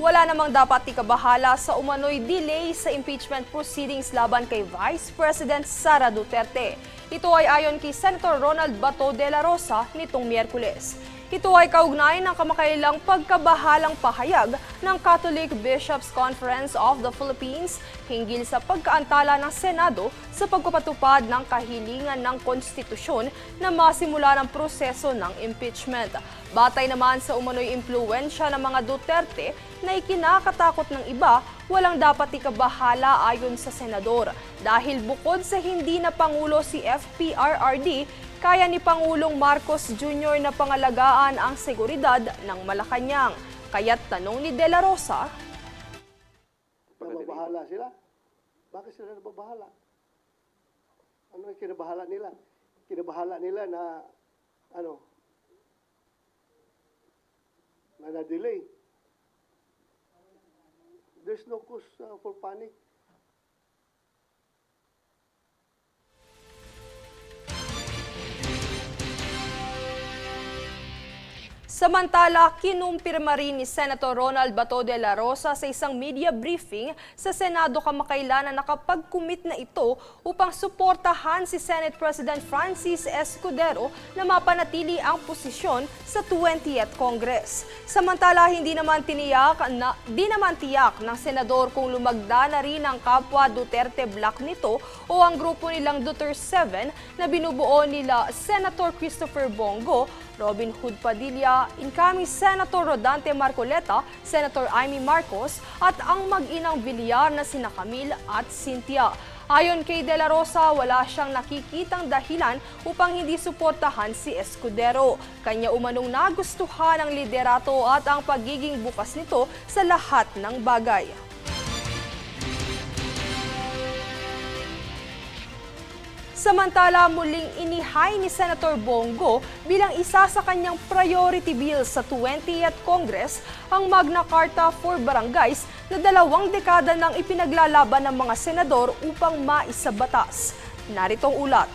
Wala namang dapat ikabahala sa umano'y delay sa impeachment proceedings laban kay Vice President Sara Duterte. Ito ay ayon kay Senator Ronald Bato de la Rosa nitong Miyerkules. Ito ay kaugnay ng kamakailang pagkabahalang pahayag ng Catholic Bishops' Conference of the Philippines hinggil sa pagkaantala ng Senado sa pagpapatupad ng kahilingan ng konstitusyon na masimula ng proseso ng impeachment. Batay naman sa umano'y impluwensya ng mga Duterte na ikinakatakot ng iba, walang dapat ikabahala ayon sa senador. Dahil bukod sa hindi na Pangulo si FPRRD, kaya ni Pangulong Marcos Jr. na pangalagaan ang seguridad ng Malacanang. Kaya't tanong ni De La Rosa, nababahala sila? Bakit sila nababahala? Ano yung kinabahala nila? Kinabahala nila na na-delay. There's no cause for panic. Samantala, kinumpirma rin ni Senator Ronald Bato de la Rosa sa isang media briefing sa Senado kamakailan na nakapag-commit na ito upang suportahan si Senate President Francis Escudero na mapanatili ang posisyon sa 20th Congress. Samantala, di naman tiyak ng senador kung lumagda na rin ang kapwa Duterte Block nito o ang grupo nilang Duterte 7 na binubuo nila Senator Christopher Bongo, Robin Hood Padilla, incoming Senator Rodante Marcoleta, Senator Amy Marcos at ang mag-inang Villar na sina Camille at Cynthia. Ayon kay De La Rosa, wala siyang nakikitang dahilan upang hindi suportahan si Escudero. Kanya umanong nagustuhan ang liderato at ang pagiging bukas nito sa lahat ng bagay. Samantala, muling inihay ni Senator Bongo bilang isa sa kanyang priority bill sa 20th Congress ang Magna Carta for Barangays na 2 dekada nang ipinaglalaban ng mga senador upang maisabatas. Narito ang ulat.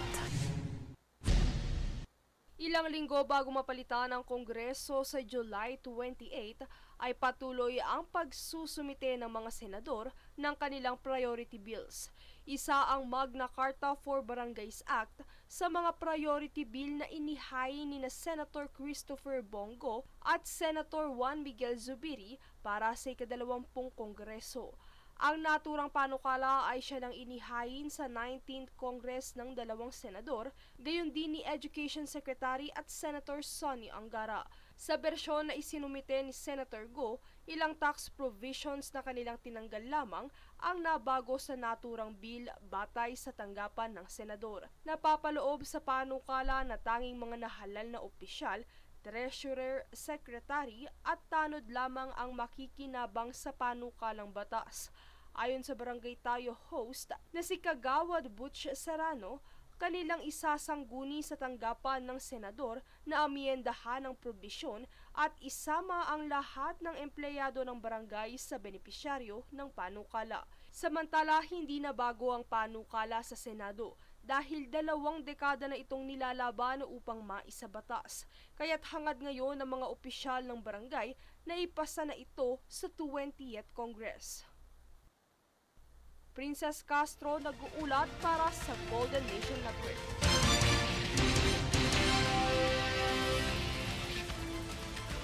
Ilang linggo bago mapalitan ng Kongreso sa July 28 ay patuloy ang pagsusumite ng mga senador ng kanilang priority bills. Isa ang Magna Carta for Barangays Act sa mga priority bill na inihain ni Senator Christopher Bongo at Senator Juan Miguel Zubiri para sa ika-20 Kongreso. Ang naturang panukala ay siya nang inihain sa 19th Congress ng 2 senador, gayon din ni Education Secretary at Senator Sonny Angara. Sa bersyon na isinumite ni Senator Go, ilang tax provisions na kanilang tinanggal lamang ang nabago sa naturang bill batay sa tanggapan ng senador. Napapaloob sa panukala na tanging mga nahalal na opisyal, treasurer, secretary at tanod lamang ang makikinabang sa panukalang batas. Ayon sa Barangay Tayo host na si Kagawad Butch Serrano, kanilang isasangguni sa tanggapan ng senador na amyendahan ng probisyon at isama ang lahat ng empleyado ng barangay sa benepisyaryo ng panukala. Samantala, hindi na bago ang panukala sa Senado dahil 2 dekada na itong nilalaban upang maisabatas. Kaya't hangad ngayon ng mga opisyal ng barangay na ipasa na ito sa 20th Congress. Princess Castro nag-uulat para sa Golden Nation Network.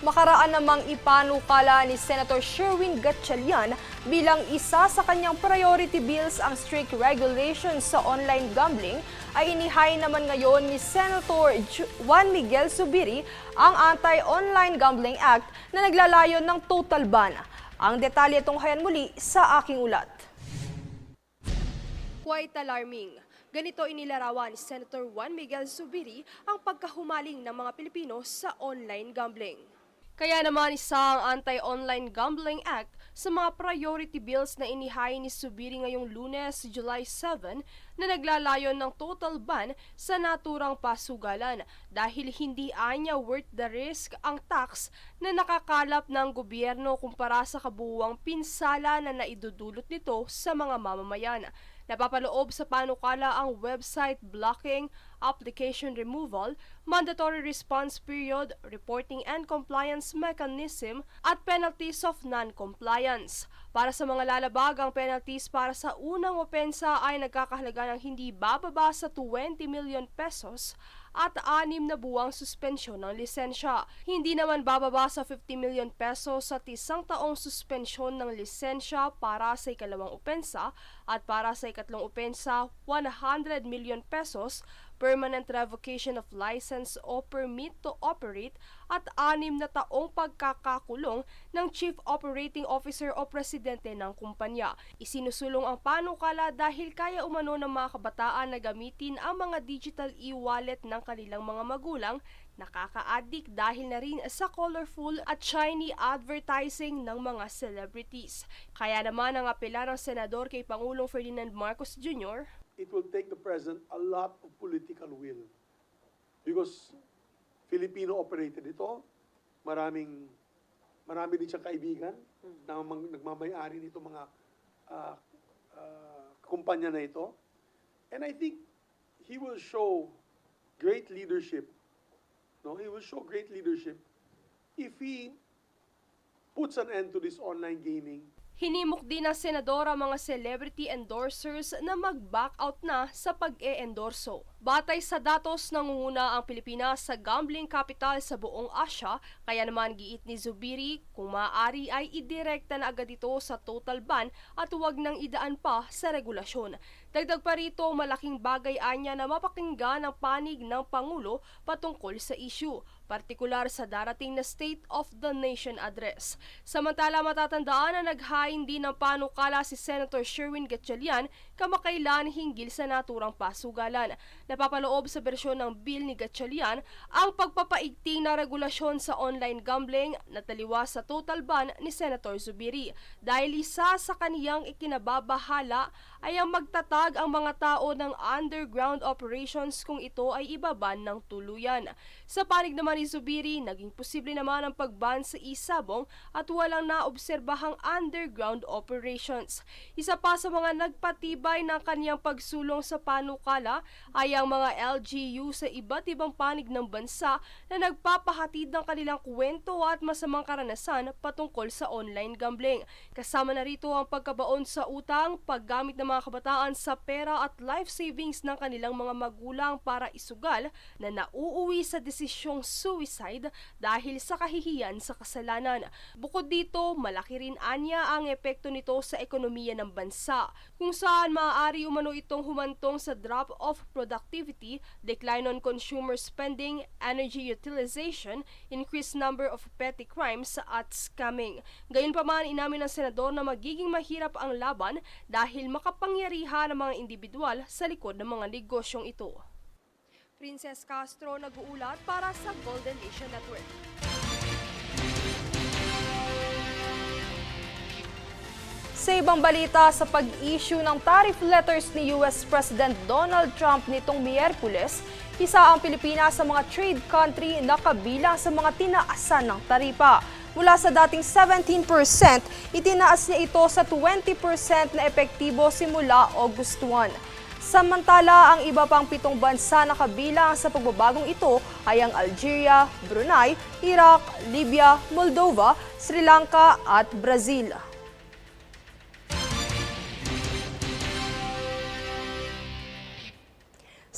Makaraan namang ipanukala ni Senator Sherwin Gatchalian bilang isa sa kanyang priority bills ang strict regulations sa online gambling, ay inihay naman ngayon ni Senator Juan Miguel Zubiri ang Anti-Online Gambling Act na naglalayon ng total ban. Ang detalye tunghayan muli sa aking ulat. Quite alarming. Ganito inilarawan ni Senator Juan Miguel Zubiri ang pagkahumaling ng mga Pilipino sa online gambling. Kaya naman isa ang Anti-Online Gambling Act sa mga priority bills na inihain ni Zubiri ngayong Lunes, July 7 na naglalayon ng total ban sa naturang pasugalan dahil hindi anya worth the risk ang tax na nakakalap ng gobyerno kumpara sa kabuuang pinsala na naidudulot nito sa mga mamamayan. Napapaloob sa panukala ang website blocking, application removal, mandatory response period, reporting and compliance mechanism, at penalties of non-compliance. Para sa mga lalabag, ang penalties para sa unang opensa ay nagkakahalaga ng hindi bababa sa 20 million pesos at 6 na buwang suspensyon ng lisensya. Hindi naman bababa sa 50 million pesos at 1 taong suspensyon ng lisensya para sa ikalawang opensa at para sa ikatlong opensa, 100 million pesos, permanent revocation of license o permit to operate at 6 na taong pagkakakulong ng Chief Operating Officer o Presidente ng kumpanya. Isinusulong ang panukala dahil kaya umano ng mga kabataan na gamitin ang mga digital e-wallet ng kanilang mga magulang, nakaka-addict dahil na rin sa colorful at shiny advertising ng mga celebrities. Kaya naman ang apela ng senador kay Pangulong Ferdinand Marcos Jr., it will take the president a lot of political will. Because Filipino operated ito, marami din siyang kaibigan na nagmamayari nito mga kumpanya na ito. And I think he will show great leadership. No, he will show great leadership if he puts an end to this online gaming. hinimok din ng senador ang mga celebrity endorsers na mag-back out na sa pag-e-endorso. Batay sa datos, nangunguna ang Pilipinas sa gambling capital sa buong Asya, kaya naman giit ni Zubiri kung maaari ay idirekta na agad ito sa total ban at huwag nang idaan pa sa regulasyon. Dagdag pa rito, malaking bagay anya na mapakinggan ang panig ng Pangulo patungkol sa issue, partikular sa darating na State of the Nation address. Samantala, matatandaan na naghain din ng panukala si Senator Sherwin Gatchalian kamakailan hinggil sa naturang pasugalan. Napapaloob sa bersyon ng bill ni Gatchalian ang pagpapaigting na regulasyon sa online gambling na taliwas sa total ban ni Senator Zubiri dahil isa sa kaniyang ikinababahala ay ang magtatag ang mga tao ng underground operations kung ito ay ibaban ng tuluyan. Sa panig naman ni Zubiri, naging posible naman ang pagban sa isabong at walang naobserbahang underground operations. Isa pa sa mga nagpatibay ng kaniyang pagsulong sa panukala ay ang mga LGU sa iba't ibang panig ng bansa na nagpapahatid ng kanilang kwento at masamang karanasan patungkol sa online gambling. Kasama na rito ang pagkabaon sa utang, paggamit ng mga kabataan sa pera at life savings ng kanilang mga magulang para isugal na nauuwi sa desisyong suicide dahil sa kahihiyan sa kasalanan. Bukod dito, malaki rin anya ang epekto nito sa ekonomiya ng bansa, kung saan maaari umano itong humantong sa drop of productivity, decline on consumer spending, energy utilization, increased number of petty crimes at scamming. Gayunpaman, inamin ng senador na magiging mahirap ang laban dahil makapangyarihan ng mga individual sa likod ng mga negosyong ito. Princess Castro nag-uulat para sa Golden Nation Network. Sa ibang balita, sa pag-issue ng tariff letters ni US President Donald Trump nitong Miyerkules, isa ang Pilipinas sa mga trade country na kabilang sa mga tinaasan ng taripa. Mula sa dating 17%, itinaas niya ito sa 20% na epektibo simula August 1. Samantala, ang iba pang 7 bansa na kabilang sa pagbabagong ito ay ang Algeria, Brunei, Iraq, Libya, Moldova, Sri Lanka at Brazil.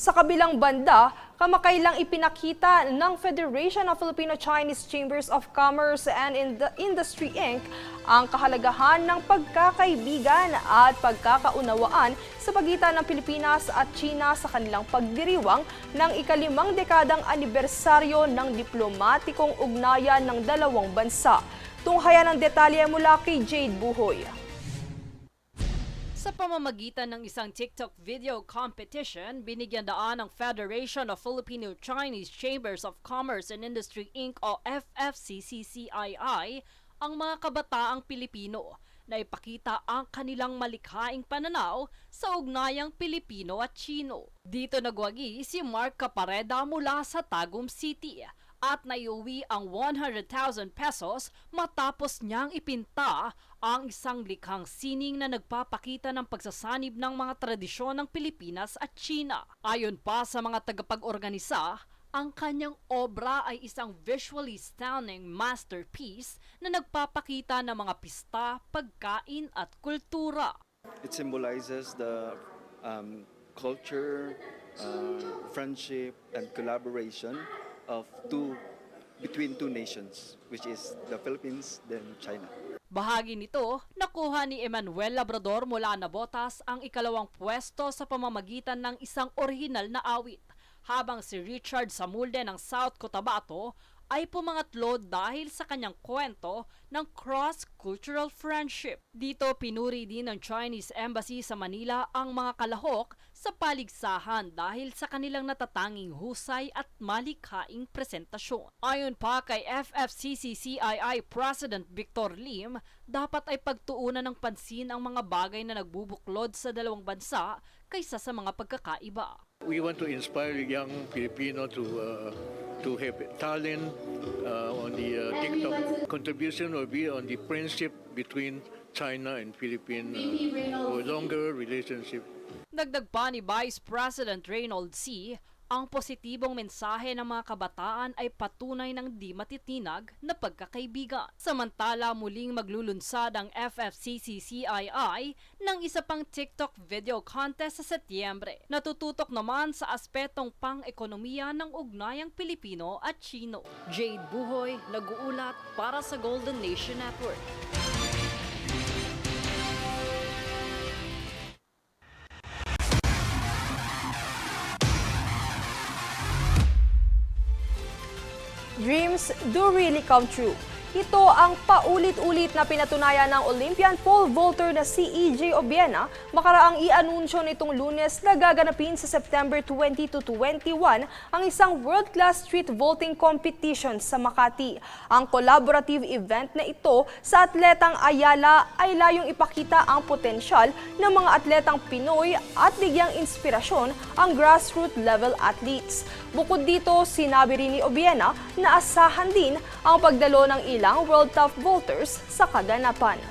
Sa kabilang banda, kamakailang ipinakita ng Federation of Filipino-Chinese Chambers of Commerce and Industry Inc. ang kahalagahan ng pagkakaibigan at pagkakaunawaan sa pagitan ng Pilipinas at China sa kanilang pagdiriwang ng ika-5 dekadang anibersaryo ng diplomatikong ugnayan ng dalawang bansa. Tunghayan ang detalye mula kay Jade Buhoy. Sa pamamagitan ng isang TikTok video competition, binigyan daan ng Federation of Filipino-Chinese Chambers of Commerce and Industry Inc. o FFCCCII ang mga kabataang Pilipino na ipakita ang kanilang malikhaing pananaw sa ugnayang Pilipino at Chino. Dito nagwagi si Mark Capareda mula sa Tagum City. at naiuwi ang 100,000 pesos matapos niyang ipinta ang isang likhang sining na nagpapakita ng pagsasanib ng mga tradisyon ng Pilipinas at China. Ayon pa sa mga tagapag-organisa, ang kanyang obra ay isang visually stunning masterpiece na nagpapakita ng mga pista, pagkain at kultura. It symbolizes the culture, friendship, and collaboration between two nations, which is the Philippines then China. Bahagi nito, nakuha ni Emmanuel Labrador mula Navotas ang ikalawang pwesto sa pamamagitan ng isang orihinal na awit, habang si Richard Samulde ng South Cotabato ay pumangatlo dahil sa kanyang kwento ng cross-cultural friendship. Dito pinuri din ng Chinese Embassy sa Manila ang mga kalahok sa paligsahan dahil sa kanilang natatanging husay at malikhaing presentasyon. Ayon pa kay FFCCCII President Victor Lim, dapat ay pagtuunan ng pansin ang mga bagay na nagbubuklod sa dalawang bansa kaysa sa mga pagkakaiba. We want to inspire young Filipino to have talent on the TikTok. Contribution will be on the friendship between China and Philippines for longer relationship. Dagdag pa ni Vice President Reynold C., ang positibong mensahe ng mga kabataan ay patunay ng di matitinag na pagkakaibigan. Samantala, muling maglulunsad ang FFCCCII ng isa pang TikTok video contest sa Setyembre. Natututok naman sa aspetong pang-ekonomiya ng ugnayang Pilipino at Chino. Jade Buhoy, nag-uulat para sa Golden Nation Network. Dreams do really come true. Ito ang paulit-ulit na pinatunayan ng Olympian pole vaulter na si EJ Obiena makaraang i-anunsyo nitong Lunes na gaganapin sa September 20 to 21 ang isang world-class street vaulting competition sa Makati. Ang collaborative event na ito sa atletang Ayala ay layong ipakita ang potensyal ng mga atletang Pinoy at bigyang inspirasyon ang grassroots level athletes. Bukod dito, sinabi rin ni Obiena na asahan din ang pagdalo ng ilang World Top Vaulters sa kaganapan.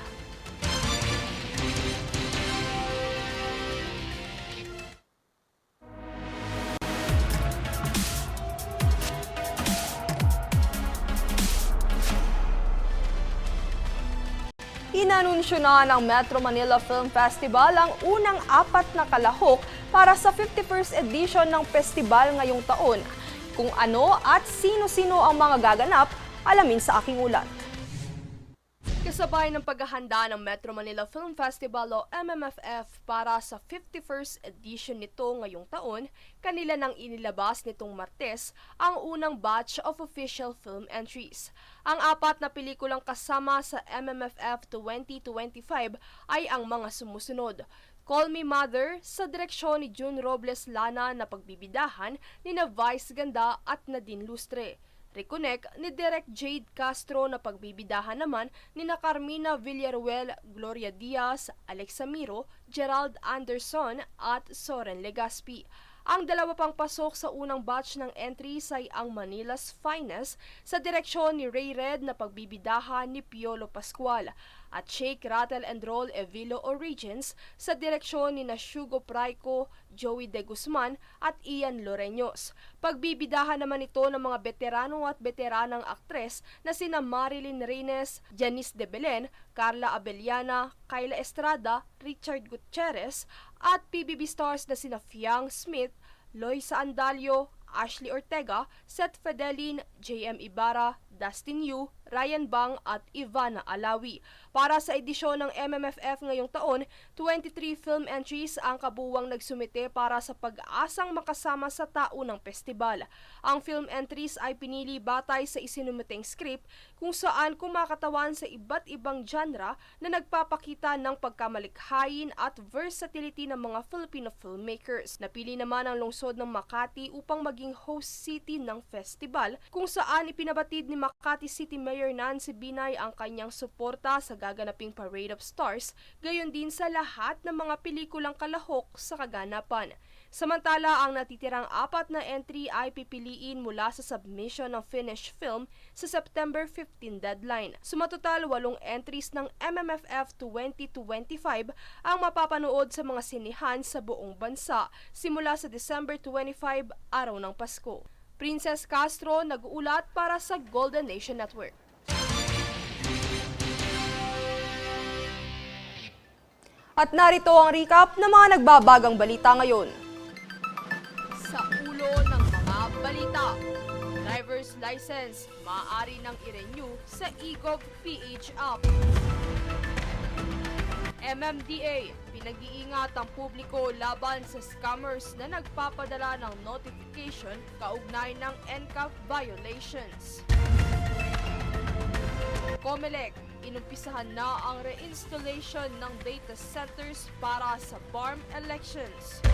Inanunsyo na ng Metro Manila Film Festival ang unang 4 na kalahok para sa 51st edition ng festival ngayong taon. Kung ano at sino-sino ang mga gaganap, alamin sa aking ulat. Kasabay ng paghahanda ng Metro Manila Film Festival o MMFF para sa 51st edition nito ngayong taon, kanila nang inilabas nitong Martes ang unang batch of official film entries. Ang 4 na pelikulang kasama sa MMFF 2025 ay ang mga sumusunod. Call Me Mother sa direksyon ni June Robles Lana na pagbibidahan ni na Vice Ganda at Nadine Lustre. Reconnect ni Direk Jade Castro na pagbibidahan naman ni na Carmina Villaruel, Gloria Diaz, Alexa Miro, Gerald Anderson at Soren Legaspi. Ang dalawa pang pasok sa unang batch ng entries ay ang Manila's Finest sa direksyon ni Ray Red na pagbibidahan ni Piolo Pascual at Shake, Rattle and Roll Evilo Origins sa direksyon ni Shugo Praico, Joey De Guzman at Ian Loreños. Pagbibidahan naman ito ng mga veterano at veteranang aktres na sina Marilyn Reynes, Janice De Belen, Carla Abellana, Kyla Estrada, Richard Gutierrez at PBB stars na sina Fiang Smith, Loisa Andalio, Ashley Ortega, Seth Fedelin, JM Ibarra, Dustin Yu, Ryan Bang at Ivana Alawi. Para sa edisyon ng MMFF ngayong taon, 23 film entries ang kabuwang nagsumite para sa pag-asang makasama sa taunang festival. Ang film entries ay pinili batay sa isinumiteng script kung saan kumakatawan sa iba't ibang genre na nagpapakita ng pagkamalikhain at versatility ng mga Filipino filmmakers. Napili naman ang lungsod ng Makati upang maging host city ng festival kung saan ipinabatid ni Makati City Mayor Nancy Binay ang kanyang suporta sa gaganaping Parade of Stars, gayon din sa lahat ng mga pelikulang kalahok sa kaganapan. Samantala, ang natitirang 4 na entry ay pipiliin mula sa submission ng finished film sa September 15 deadline. Sumatotal 8 entries ng MMFF 2025 ang mapapanood sa mga sinihan sa buong bansa simula sa December 25, araw ng Pasko. Princess Castro, nag-uulat para sa Golden Nation Network. At narito ang recap ng mga nagbabagang balita ngayon. Sa ulo ng mga balita, driver's license maaari nang i-renew sa eGov PH app. MMDA, pinag-iingat ang publiko laban sa scammers na nagpapadala ng notification kaugnay ng NCAP violations. COMELEC, inumpisahan na ang reinstallation ng data centers para sa BARM elections.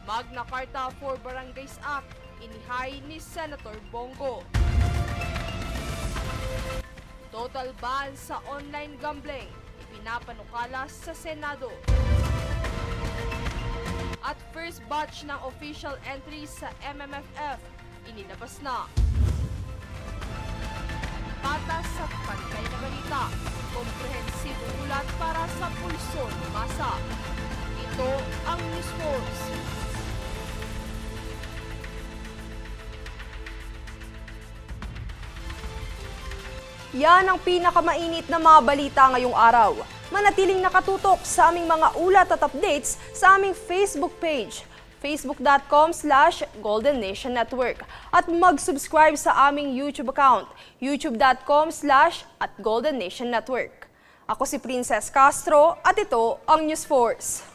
Magna Carta for Barangays Act, inihay ni Senator Bongo. Total ban sa online gambling, ipinapanukala sa Senado. At first batch ng official entries sa MMFF, inilabas na. Patas sa pantay na balita, komprehensibong ulat para sa pulso ng masa. Ito ang News Force. Yan ang pinakamainit na mga balita ngayong araw. Manatiling nakatutok sa aming mga ulat at updates sa aming Facebook page, facebook.com/Golden Nation Network, at mag-subscribe sa aming YouTube account, youtube.com/@Golden Nation Network. Ako si Princess Castro at ito ang News Force.